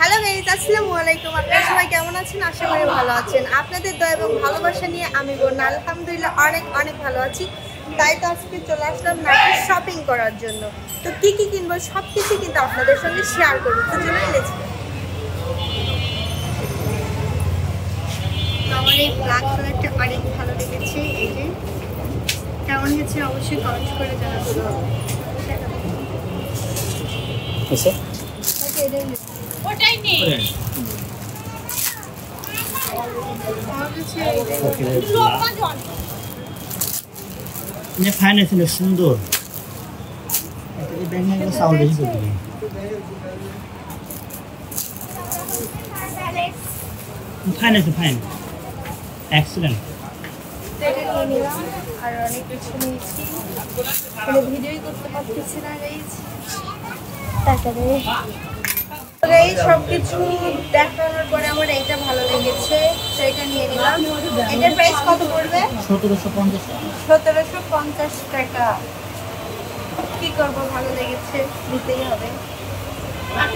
Hello guys, আসসালামু আলাইকুম। আপনারা সবাই কেমন আছেন? আশা করি ভালো আছেন। আপনাদের দয়া এবং ভালোবাসা নিয়ে আমি বন্যা আলহামদুলিল্লাহ অনেক অনেক ভালো আছি। তাই তো আজকে চলে আসলাম নাইটি শপিং করার জন্য। তো কি কি কিনবো সব কিছু কিন্তু আপনাদের সঙ্গে শেয়ার করবো। তো চলুন লেটস গো। আমার এই ব্ল্যাক কালারটা অনেক ভালো লেগেছে। এই যে কেমন হয়েছে অবশ্যই কমেন্ট করে জানাতে হবে। আচ্ছা ওটাই নেই। ফাইন আছে সুন্দর সাউন্ড বেশি করবি ফাইন আছে ফাইন এক্সেলেন্ট আর অনেক কিছু নিয়েছি, ভিডিওই করতে পারতেছি না গাইজ। তারপরে এই সব কিছু দেখানোর পরে আমার এইটা ভালো লেগেছে, তো এটা নিয়ে নিলাম। এটার প্রাইস কত পড়বে? 1750 টাকা। কি করবো, ভালো লেগেছে, নিতেই হবে।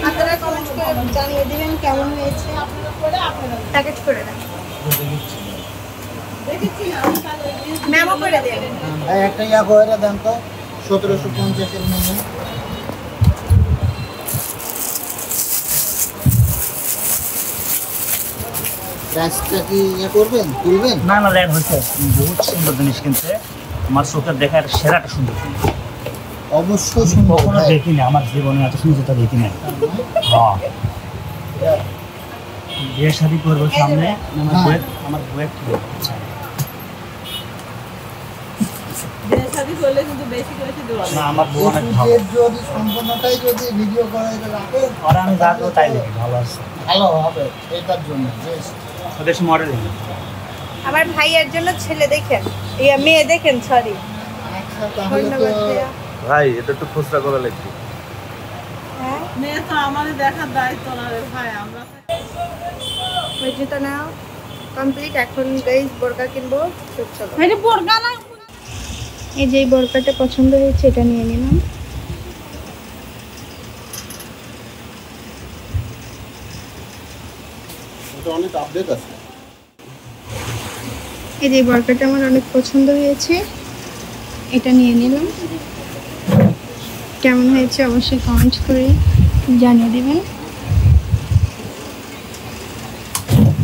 আপনারা কমেন্ট করে জানিয়ে দিবেন কেমন হয়েছে। প্যাকেজ করে দেন, মেমো করে দেন। একটা ইয়া করে দেন তো 1750 এর মেমো। প্রাইসটা কি ইয়ে করবেন, তুলবেন? না না ল্যাড হয়েছে, বহুত সুন্দর জিনিস কিনছে। আমার চোখের দেখার সেরাটা সুন্দর, অবশ্যই সুন্দর। কখনো দেখিনি আমার জীবনে এত সুন্দরতা দেখি নাই। হ্যাঁ, বিয়ে শাদি করবো সামনে, আমার বউয়ের কি আচ্ছা না, আমার বউ অনেক ভালো। যদি সম্পূর্ণটাই যদি ভিডিও করে রাখে আর আমি যা করবো তাই দেখি, ভালো আছে, ভালো হবে। এটার জন্য বেশ মডেলিং। আমার ভাইয়ের জন্য ছেলে দেখেন, ইয়া মেয়ে দেখেন, সরি। আচ্ছা তাহলে ধন্যবাদ ভাইয়া। ভাই এটা একটু খুচরা করে লিখি। হ্যাঁ, মেয়ে তো আমাদের দেখার দায়িত্ব না রে ভাই, আমরা ওই জুতো নাও কমপ্লিট। এখন গাইস বোরকা কিনবো, চলো। এটা বোরকা না, এই যে বোরকাটা পছন্দ হয়েছে, এটা নিয়ে নিলাম। এটা অনেক আপডেট আছে। এই যে বোরকাটা আমার অনেক পছন্দ হয়েছে, এটা নিয়ে নিলাম। কেমন হয়েছে অবশ্যই কমেন্ট করে জানিয়ে দেবেন।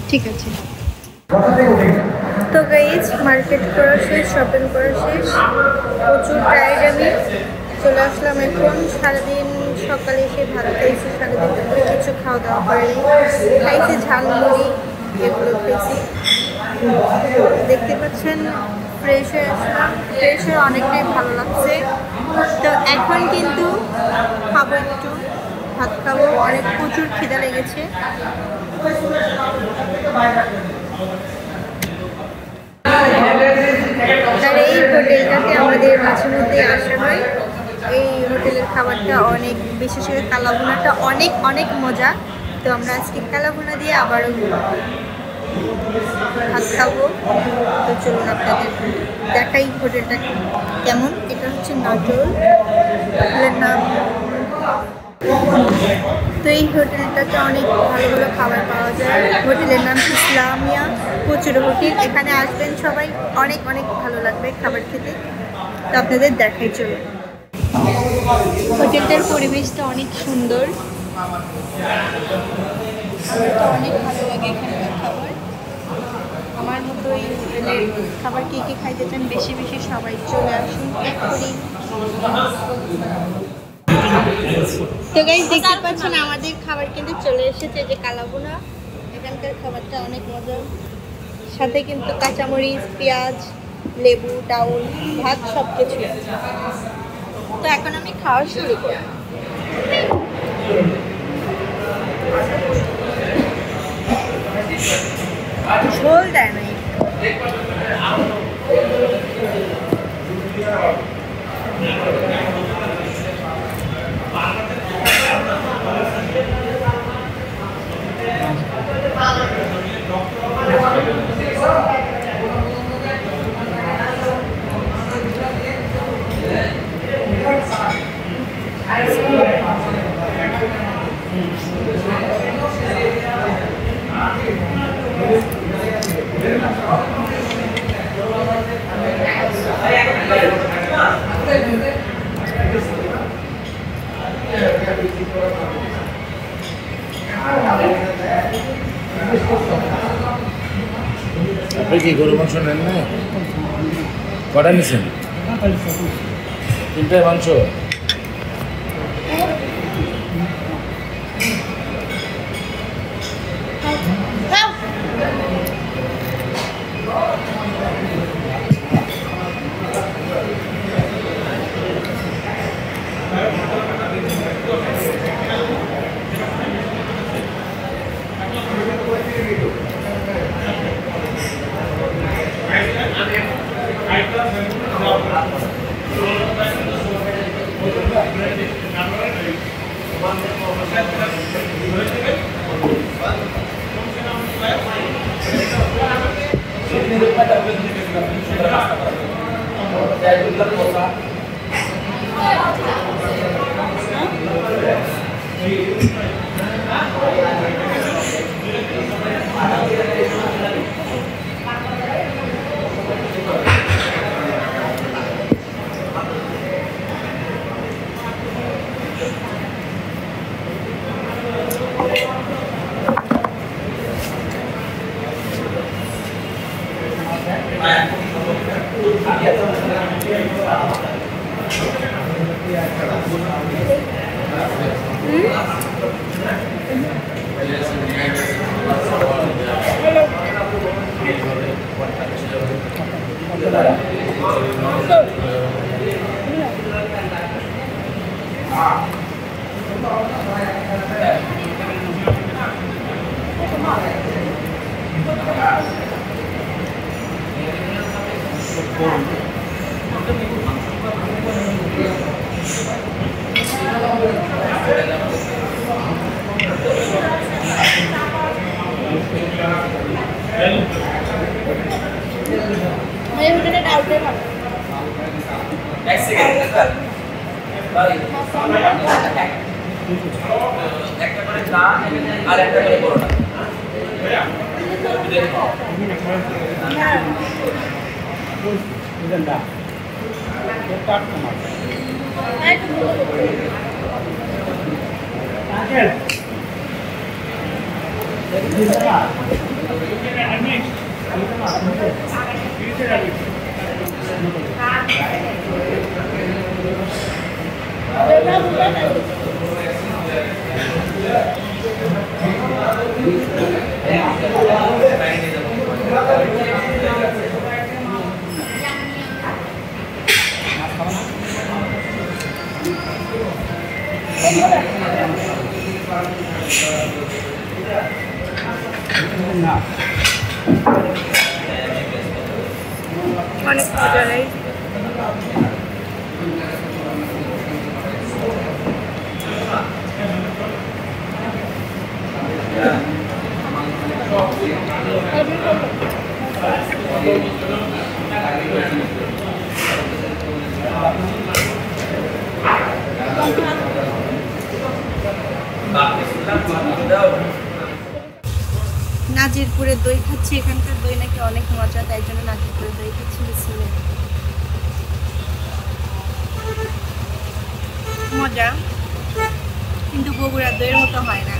ঠিক আছে, তো গাইজ মার্কেট করা শেষ, শপিং করা শেষ, প্রচুর টায়ার্ড। আমি চলে আসলাম এখন। সারাদিন সকালে এসে ভাত খাইছি, সারাদিন দুপুরে কিছু খাওয়া দাওয়া করেনি, খাইছি ঝালমুড়ি, এগুলো খেয়েছি। দেখতে পাচ্ছেন ফ্রেশ হয়ে আসলাম, ফ্রেশ হয়ে অনেকটাই ভালো লাগছে। তো এখন কিন্তু খাবো, একটু ভাত খাবো, অনেক প্রচুর খিদা লেগেছে। আর এই হোটেলটাতে আমাদের মাঝে মধ্যে আসা হয়। এই হোটেলের খাবারটা অনেক, বিশেষ করে কালাভুনাটা অনেক অনেক মজা। তো আমরা আজকে কালাভুনা দিয়ে আবারও ভাত খাবো। তো চলুন আপনাদের দেখাই হোটেলটা কেমন। এটা হচ্ছে নাটোর, হোটেলের নাম। তো এই হোটেলটাতে অনেক ভালো ভালো খাবার পাওয়া যায়। হোটেলের নাম ইসলামিয়া কচুরি হোটেল। এখানে আসবেন সবাই, অনেক অনেক ভালো লাগবে খাবার খেতে। তো আপনাদের দেখাই চলুন। হোটেলটার পরিবেশটা অনেক সুন্দর, আমার তো অনেক ভালো লাগে এখানকার খাবার। আমার মতো এই হোটেলের খাবার কে কে খাইতে চান বেশি বেশি সবাই চলে আসুন এক্ষুনি। তো গাইস দেখতে পাচ্ছেন আমাদের খাবার কিন্তু চলে এসেছে, যে কালাভুনা। এখানকার খাবারটা অনেক মজা, সাথে কিন্তু কাঁচামরিচ, পেঁয়াজ, লেবু, ডাউল, ভাত সব কিছু। তো এখন আমি খাওয়া শুরু করি। ঝোল দেয় না আপনি কি গরু মাংস নেন না? কটা নিছেন? 3টায় মাংস। অনেক মজা লাগে। নাজিরপুরের দই খাচ্ছি, এখানকার দই নাকি অনেক মজা, তাই জন্য নাজিরপুরের দই খাচ্ছি। মজা, কিন্তু বগুড়ার দইয়ের মতো হয় না।